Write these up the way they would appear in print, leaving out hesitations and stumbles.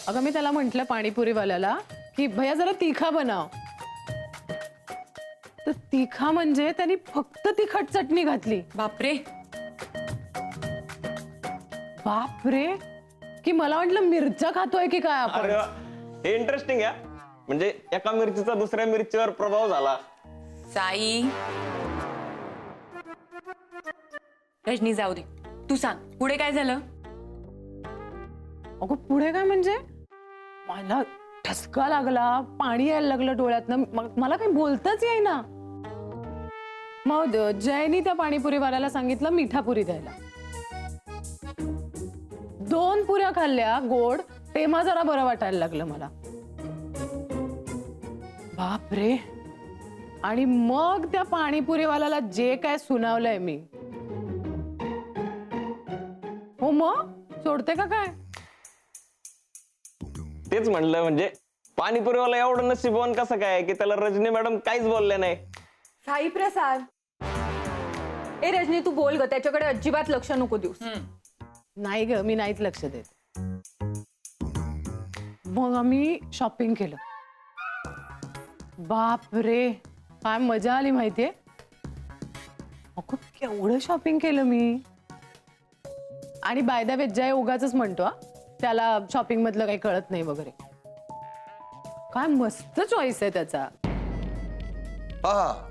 अगं मी त्याला म्हंटल पाणीपुरीवाल्याला की भैया जरा तीखा बनाव, तर तीखा म्हणजे त्यांनी फक्त तिखट चटणी घातली. बापरे. बापरे, की मला वाटलं मिरच्या खातोय की काय आपण. अरे वा, हे इंटरेस्टिंग आहे. म्हणजे एका मिरचीचा दुसऱ्या मिरचीवर प्रभाव झाला. साई, रजनी जाऊ दे, तू सांग पुढे काय झालं. अगं पुढे काय म्हणजे मला ठसका लागला, पाणी यायला लागलं डोळ्यातनं, मला काही बोलताच येईना. मग जयनी त्या पाणीपुरीवाल्याला सांगितलं मिठापुरी द्यायला. 2 पुऱ्या खाल्ल्या गोड, तेव्हा जरा बरं वाटायला लागलं मला. बापरे. आणि मग त्या पाणीपुरीवाल्याला जे काय सुनावलंय मी, हो मग सोडते का काय. तेच म्हणलं, म्हणजे पाणीपुरीवाला एवढं नशीबवान कसं काय की त्याला रजनी मॅडम काहीच बोलले नाही. साई प्रसाद, ए रजनी तू बोल ग, त्याच्याकडे अजिबात लक्ष नको देऊस. नाही ग, मी नाहीच लक्ष देत. मग आम्ही शॉपिंग केलं. बापरे, काय मजा आली माहितीये. अगं केवढं शॉपिंग केलं मी. आणि बाय द वे जय उगाच म्हणतो हा, त्याला शॉपिंग मधलं काही कळत नाही वगैरे. काय मस्त चॉईस आहे त्याचा. हा,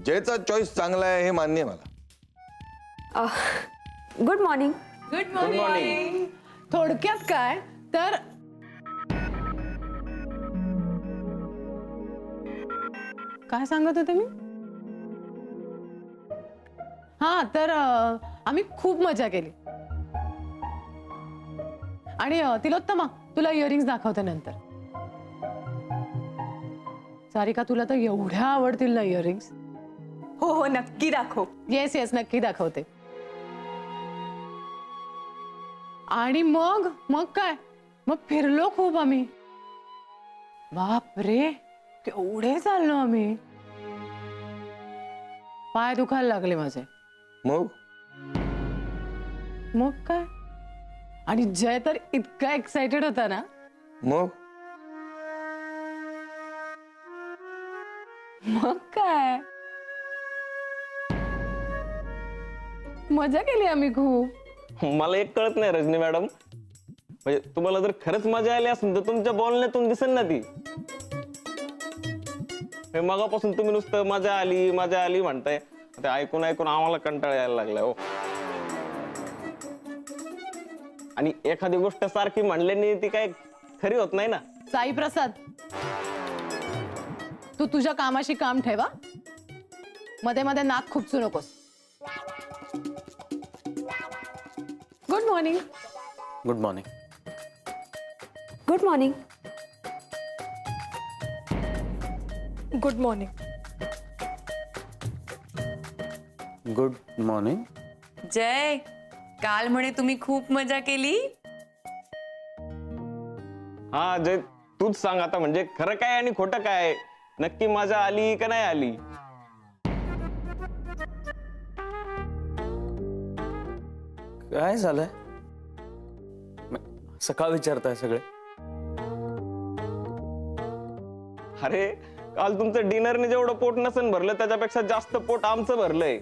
जयचा चॉईस चांगला आहे हे मान्य आहे मला. Good morning. Good morning. थोडक्यात काय तर काय सांगत होते मी. हा तर आम्ही खूप मजा केली. आणि तिलोत्तमा, तुला इयरिंग्स दाखवते नंतर. सारिका, तुला तर एवढ्या आवडतील ना इयरिंग्स. हो हो नक्की दाखव. येस येस, नक्की दाखवते. आणि मग मग काय, मग फिरलो खूप आम्ही. बापरे, केवढे चाललो आम्ही. पाय दुखायला लागले माझे. मग मग काय. आणि जय तर इतका एक्साइटेड होता ना. मग मग काय, मजा केली आम्ही खूप. मला एक कळत नाही रजनी मॅडम, म्हणजे तुम्हाला जर खरंच मजा आली असेल तर तुमच्या बोलण्यातून दिसेल ना ती. मगापासून तुम्ही नुसतं मजा आली म्हणताय, ते ऐकून ऐकून आम्हाला कंटाळा यायला लागलाय हो. आणि एखादी गोष्ट सारखी म्हणल्याने ती काय खरी होत नाही ना. साई प्रसाद, तू तुझ्या कामाशी काम ठेवा, मध्ये मध्ये नाक खुपसू नकोस. Good morning. Good morning. Good morning. Good morning. Good morning. Jay, काल म्हणे तुम्ही खूप मजा केली. हा जय, तूच सांग आता, म्हणजे खरं काय आणि खोटं काय. नक्की मजा आली का नाही आली. काय झालंय, सकाळ विचारताय सगळे. अरे काल तुमचं डिनरने जेवढं पोट नसन भरलं त्याच्यापेक्षा जास्त पोट आमचं भरलंय.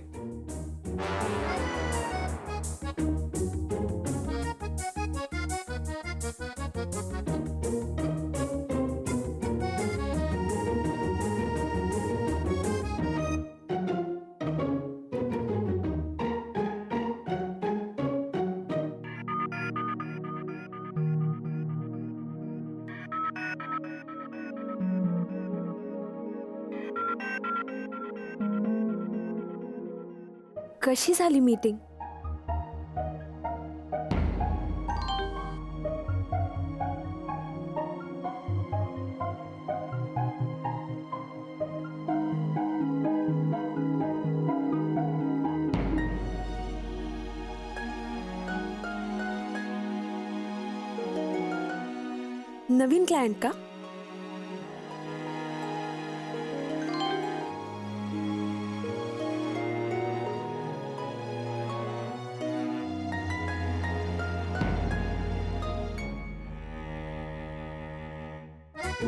कशी झाली मीटिंग. नवीन क्लायंट का. आज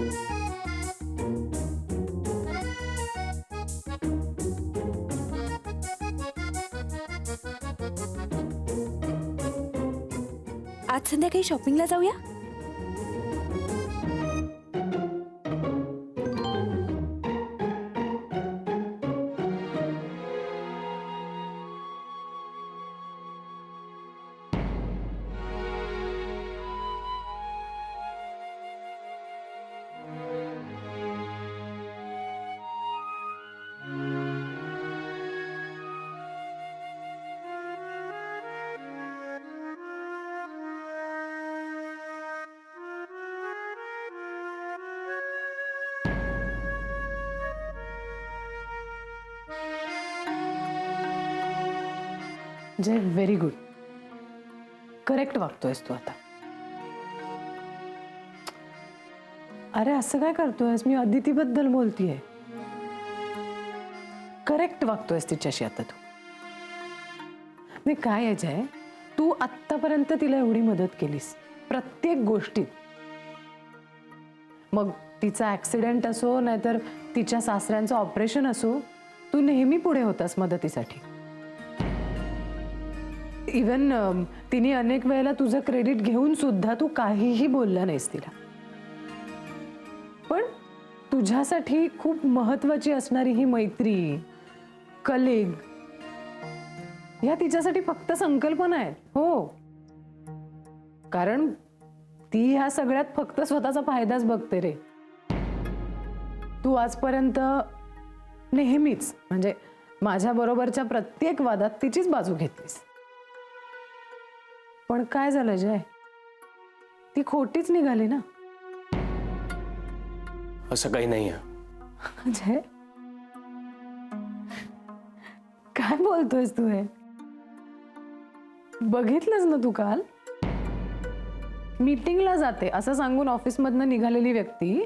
संध्याकाळी शॉपिंगला जाऊया. जय व्हेरी गुड. करेक्ट वागतोयस तू आता. अरे असं काय करतोयस? मी अदितीबद्दल बोलतीये. करेक्ट वागतोयस तिच्याशी आता तू. नाही काय आहे जय, तू आत्तापर्यंत तिला एवढी मदत केलीस प्रत्येक गोष्टीत. मग तिचा ऍक्सिडेंट असो नाहीतर तिच्या सासऱ्यांचं ऑपरेशन असो, तू नेहमी पुढे होतास मदतीसाठी. इवन तिने अनेक वेळेला तुझं क्रेडिट घेऊन सुद्धा तू काहीही बोलला नाहीस तिला. पण तुझ्यासाठी खूप महत्वाची असणारी ही मैत्री, कलिग, या तिच्यासाठी फक्त संकल्पना आहेत. हो, कारण ती ह्या सगळ्यात फक्त स्वतःचा फायदाच बघते रे. तू आजपर्यंत नेहमीच म्हणजे माझ्या बरोबरच्या प्रत्येक वादात तिचीच बाजू घेतलीस. पण काय झालं जय, ती खोटीच निघाली ना. असं काही नाहीये. जय काय बोलतोयस तू? हे बघितलंस ना तू काल? मीटिंगला जाते असं सांगून ऑफिसमधनं निघालेली व्यक्ती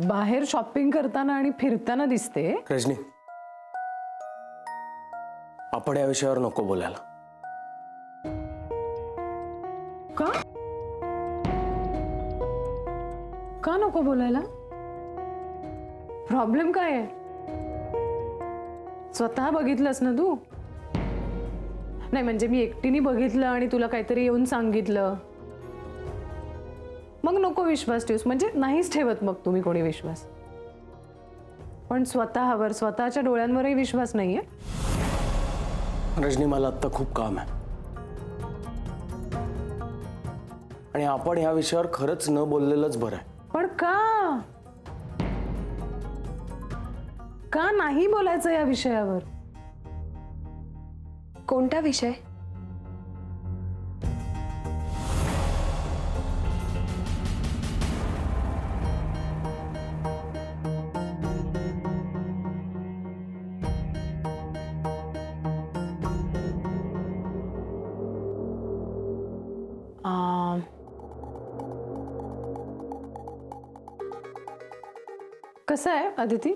बाहेर शॉपिंग करताना आणि फिरताना दिसते. रजनी, आपण या विषयावर नको बोलायला. का का नको बोलायला? प्रॉब्लेम काय आहे? स्वतः बघितलंस ना तू. नाही म्हणजे मी एकटीने बघितलं आणि तुला काहीतरी येऊन सांगितलं, मग नको विश्वास ठेवूस. म्हणजे नाहीच ठेवत मग तुम्ही कोणी विश्वास. पण स्वतःवर, स्वतःच्या डोळ्यांवरही विश्वास नाहीये. रजनी, मला आत्ता खूप काम आहे आणि आपण ह्या विषयावर खरंच न बोललेलंच बरं आहे. पण का का नाही बोलायचं या विषयावर? कोणता विषय? कसं आहे अदिती,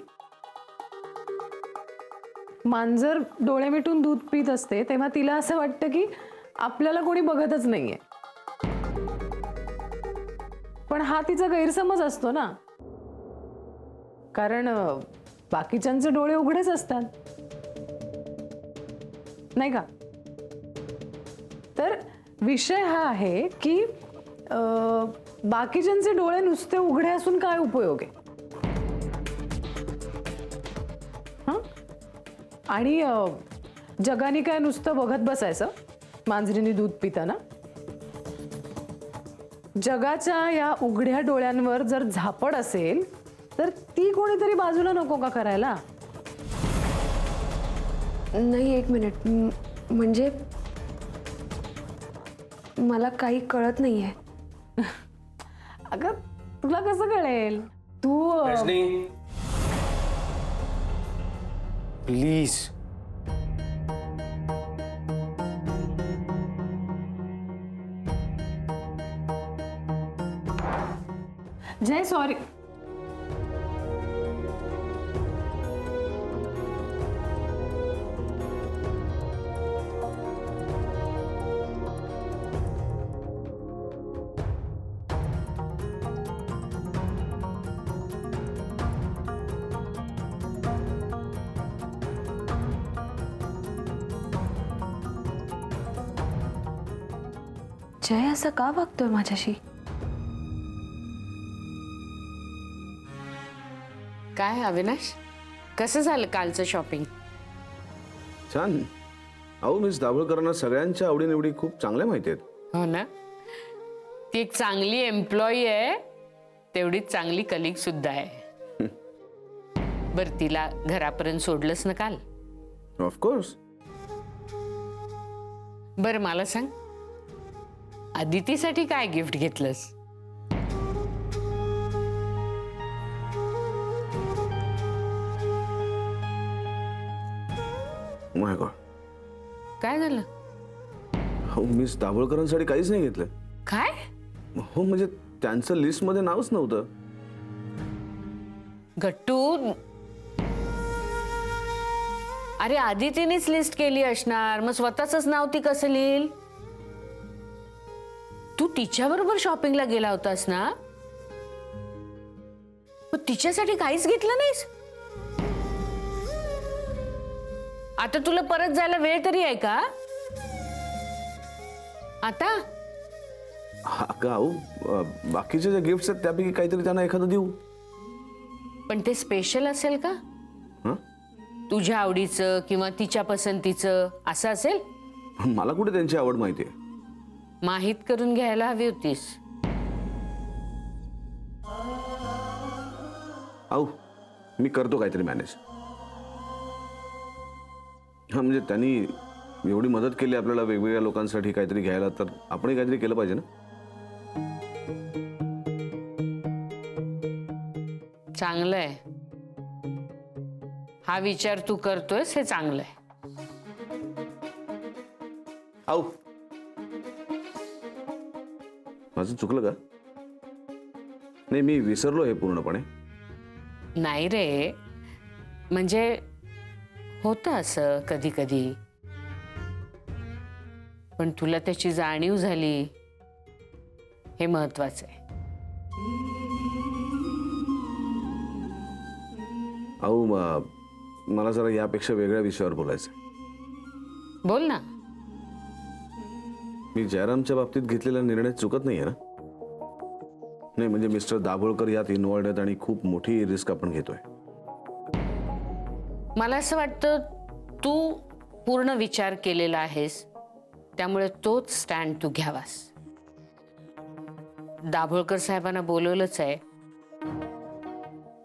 मांजर डोळे मिटून दूध पीत असते तेव्हा तिला असं वाटतं की आपल्याला कोणी बघतच नाहीये. पण हा तिचा गैरसमज असतो ना, कारण बाकीच्यांचे डोळे उघडेच असतात, नाही का? तर विषय हा आहे की बाकीच्यांचे डोळे नुसते उघडे असून काय उपयोग आहे? आणि जगाने काय नुसतं बघत बसायचं मांजरीने दूध पिताना? जगाच्या या उघड्या डोळ्यांवर जर झापड असेल तर ती कोणीतरी बाजूला नको का करायला? नाही, एक मिनिट. म्हणजे मला काही कळत नाहीये. अगं तुला कसं कळेल? तू रजनी, प्लीज. जय सॉरी. जय असं का वागतोय माझ्याशी? काय अविनाश, कसं झालं कालचं शॉपिंग? छान. अहो मिस दाभोळकरांना सगळ्यांच्या आवडीनिवडी खूप चांगल्या माहिती आहेत. हो ना, ती एक चांगली एम्प्लॉई आहे, तेवढीच चांगली कलिग सुद्धा आहे. बर, तिला घरापर्यंत सोडलंस ना काल? ऑफकोर्स. बर, मला सांग, अदितीसाठी काय गिफ्ट घेतलंस? माय गॉड. काय झालं? हो मिस दाभोळकरांसाठी काहीच नाही घेतलं. काय? हो म्हणजे त्यांचं लिस्टमध्ये नावच नव्हतं. गट्टू, अरे आदितीनेच लिस्ट केली असणार, मग स्वतःच नाव ती कसं लिहिल? तू तिच्याबरोबर शॉपिंगला गेला होतास ना, मग तिच्यासाठी काहीच घेतलं नाहीस? आता तुला परत जायला वेळ तरी आहे का आता? अगं अहो, बाकीचे जे गिफ्ट्स आहेत त्यापैकी काहीतरी त्यांना एखादं देऊ. पण ते स्पेशल असेल का? हं? तुझ्या आवडीचं किंवा तिच्या पसंतीचं असं असेल? मला कुठे त्यांची आवड माहिती आहे. माहित करून घ्यायला हवी होतीस. अहो मी करतो काहीतरी मॅनेज. हा म्हणजे त्यांनी एवढी मदत केली आपल्याला वेगवेगळ्या लोकांसाठी काहीतरी घ्यायला, तर आपणही काहीतरी केलं पाहिजे ना. चांगलंय, हा विचार तू करतोयस हे चांगलंय. अहो माझं चुकलं का? नाही, मी विसरलो हे पूर्णपणे. नाही रे, म्हणजे होतं असं कधी कधी, पण तुला त्याची जाणीव झाली हे महत्वाचं आहे. अहो मला जरा यापेक्षा वेगळ्या विषयावर बोलायचं. बोल ना. मी जयरामच्या बाबतीत घेतलेला निर्णय चुकत नाहीये ना? नाही म्हणजे मिस्टर दाभोळकर यात इन्व्हॉल्ड आहेत आणि खूप मोठी रिस्क आपण घेतोय. मला असं वाटतं तू पूर्ण विचार केलेला आहेस, त्यामुळे तोच स्टँड तू घ्यावास. दाभोळकर साहेबांना बोलवलंच आहे,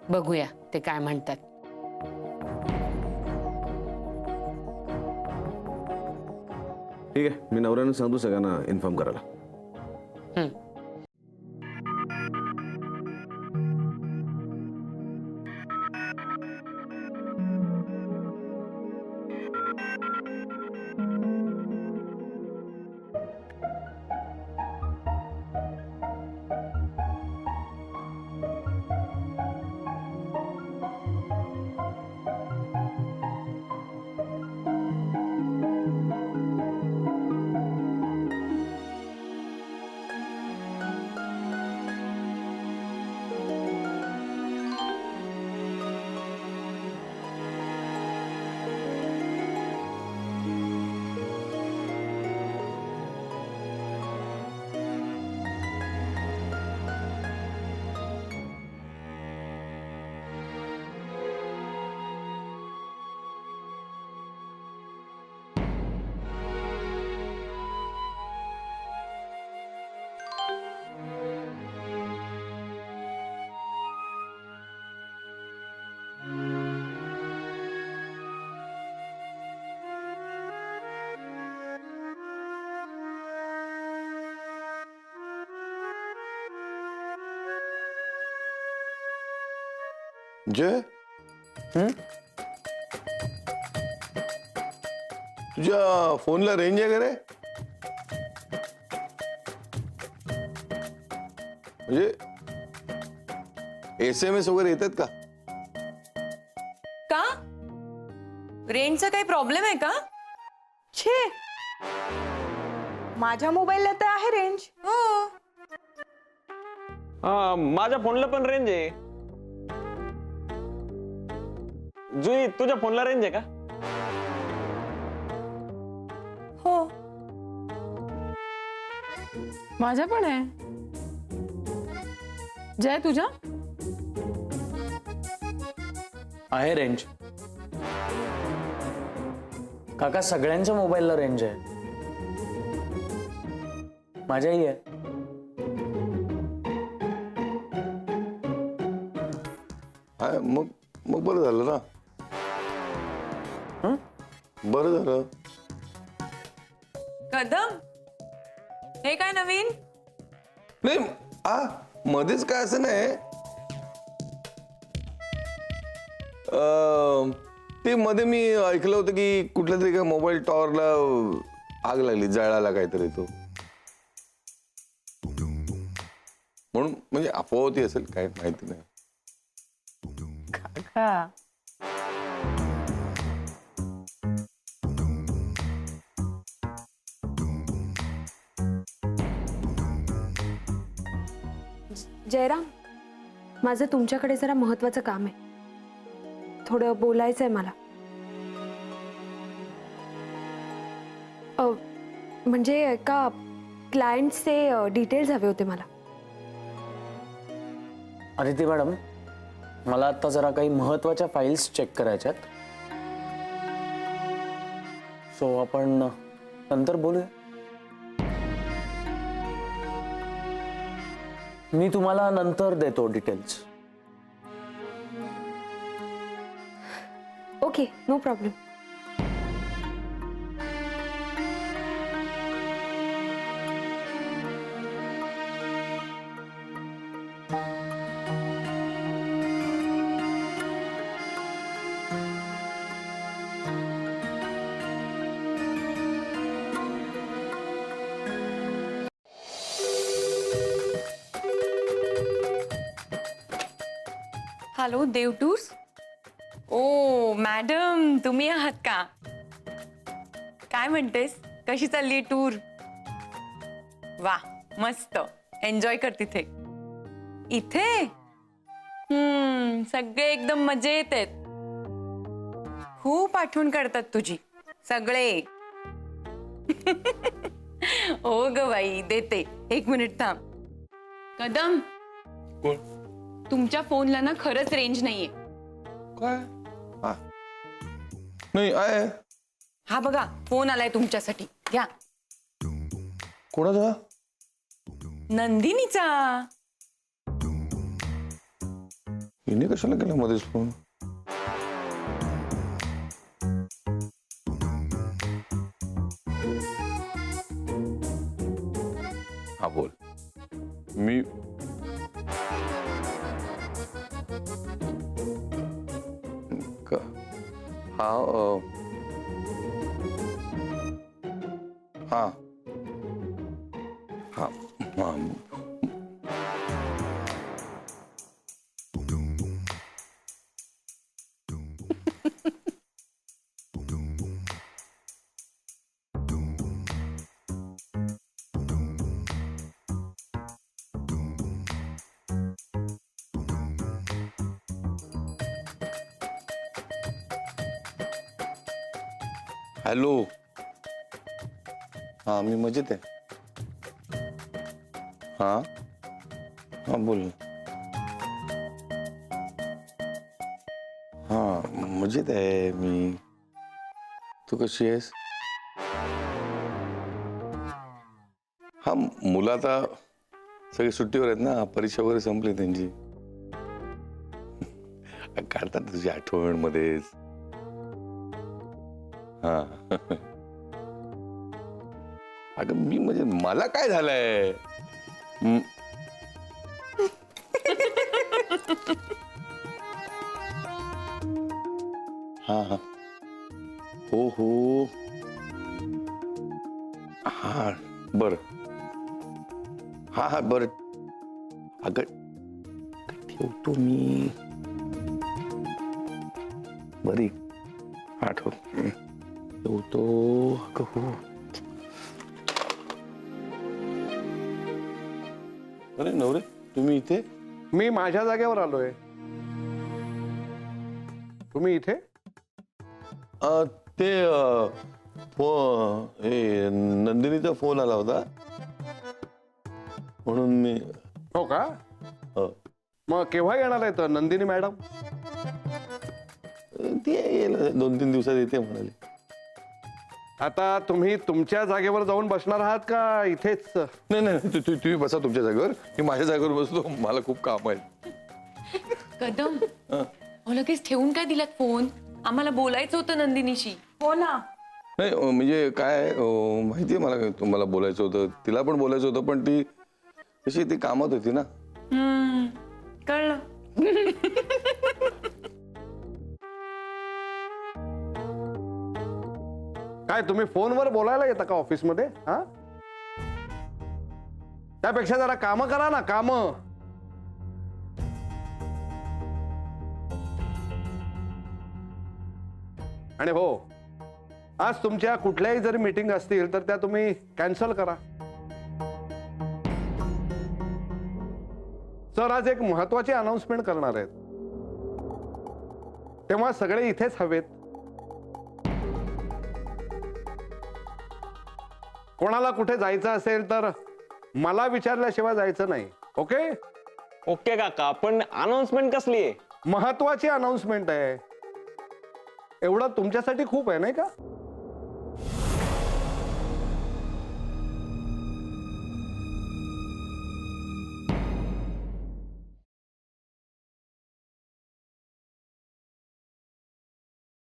बघूया ते काय म्हणतात. ठीक आहे, मी नवऱ्यानं सांगतो सगळ्यांना इन्फॉर्म करायला. हं. जय, तुझ्या फोनला रेंज आहे का रे? म्हणजे SMS वगैरे येतात का? का? रेंजचा काही प्रॉब्लेम आहे का? छे, माझ्या मोबाईलला तर आहे रेंज. हो. माझ्या फोनला पण रेंज आहे. जुई, तुझ्या फोनला रेंज आहे का? हो. माझ्या पण आहे. जय तुझ्या? आहे रेंज. काका सगळ्यांच्या मोबाईलला रेंज आहे. माझ्याही आहे. हा, मग बरं झालं ना. बरं झालं. कदम, हे काय नवीन? नाही मध्येच काय असं नाही. ते मध्ये मी ऐकलं होतं की कुठल्या तरी मोबाईल टॉवरला आग लागली, जळाला काहीतरी तो, म्हणून म्हणजे अफवा असेल, काय माहिती नाही. काका जयराम, माझं तुमच्याकडे जरा महत्वाचं काम आहे. थोडं बोलायचं आहे मला. म्हणजे एका क्लायंटचे डिटेल्स हवे होते मला. आदिती मॅडम, मला आता जरा काही महत्वाच्या फाईल्स चेक करायच्यात. सो आपण नंतर बोलूया. मी तुम्हाला नंतर देतो details. Okay, no problem. Hello, Dev tours. ओ मॅडम, तुम्ही आहात का? काय म्हणतेस, कशी चालली टूर? वा, मस्त. एन्जॉय कर तिथे. इथे सगळे एकदम मजेत आहेत. खूप आठवण काढतात तुझी सगळे. हो ग बाई, देते. 1 मिनिट थांब. कदम, तुमच्या फोनला ना खरंच रेंज नाहीये. काय? नाही आहे. हा बघा, फोन आलाय तुमच्यासाठी. घ्या. कोणाचा? नंदिनीचा. हिने कशाला केला मध्येच फोन? हा बोल. मी हा हा हा हा. हॅलो. हा, मी मजेत आहे. हा हा बोल. हा, मजेत आहे मी. तू कशी आहेस? हा, मुलं आता सगळे सुट्टीवर आहेत ना, परीक्षा वगैरे संपली त्यांची. काढतात तुझी आठवण मध्येच. हा. अगं मी म्हणजे मला काय झालंय? हा हा. हो हो. हा बर. हा हा बर. अगं ठेवतो मी. बरी आठव. ठेवतो. अगं हो. अरे नवरे, तुम्ही इथे? मी माझ्या जागेवर आलोय. तुम्ही इथे? ते हे नंदिनीचा फोन आला होता. म्हणून मी हो का? हो. मग केव्हा येणार आहे तर नंदिनी मॅडम? ती येईल 2-3 दिवसात येते म्हणाली. आता तुम्ही तुमच्या जागेवर जाऊन बसणार आहात का इथेच? नाही नाही तुम्ही बसा तुमच्या जागेवर, मी माझ्या जागेवर बसतो, मला खूप काम आहे. कदम अहो, लगेच ठेवून काय दिलात फोन? आम्हाला बोलायचं होतं नंदिनीशी. हो ना. नाही म्हणजे काय माहितीये मला तुम्हाला बोलायचं होतं, तिला पण बोलायचं होतं, पण ती तशी ती कामात होती ना. कळलं. काय तुम्ही फोनवर बोलायला येता का ऑफिसमध्ये? हा, त्यापेक्षा जरा काम करा ना, काम. आणि हो, आज तुमच्या कुठल्याही जरी मीटिंग असतील तर त्या तुम्ही कॅन्सल करा. सर आज एक महत्वाची अनाउन्समेंट करणार आहेत, तेव्हा सगळे इथेच हवेत. कोणाला कुठे जायचं असेल तर मला विचारल्याशिवाय जायचं नाही. ओके? ओके काका, पण अनाउन्समेंट कसली आहे? महत्वाची अनाउन्समेंट आहे. एवढं तुमच्यासाठी खूप आहे नाही का?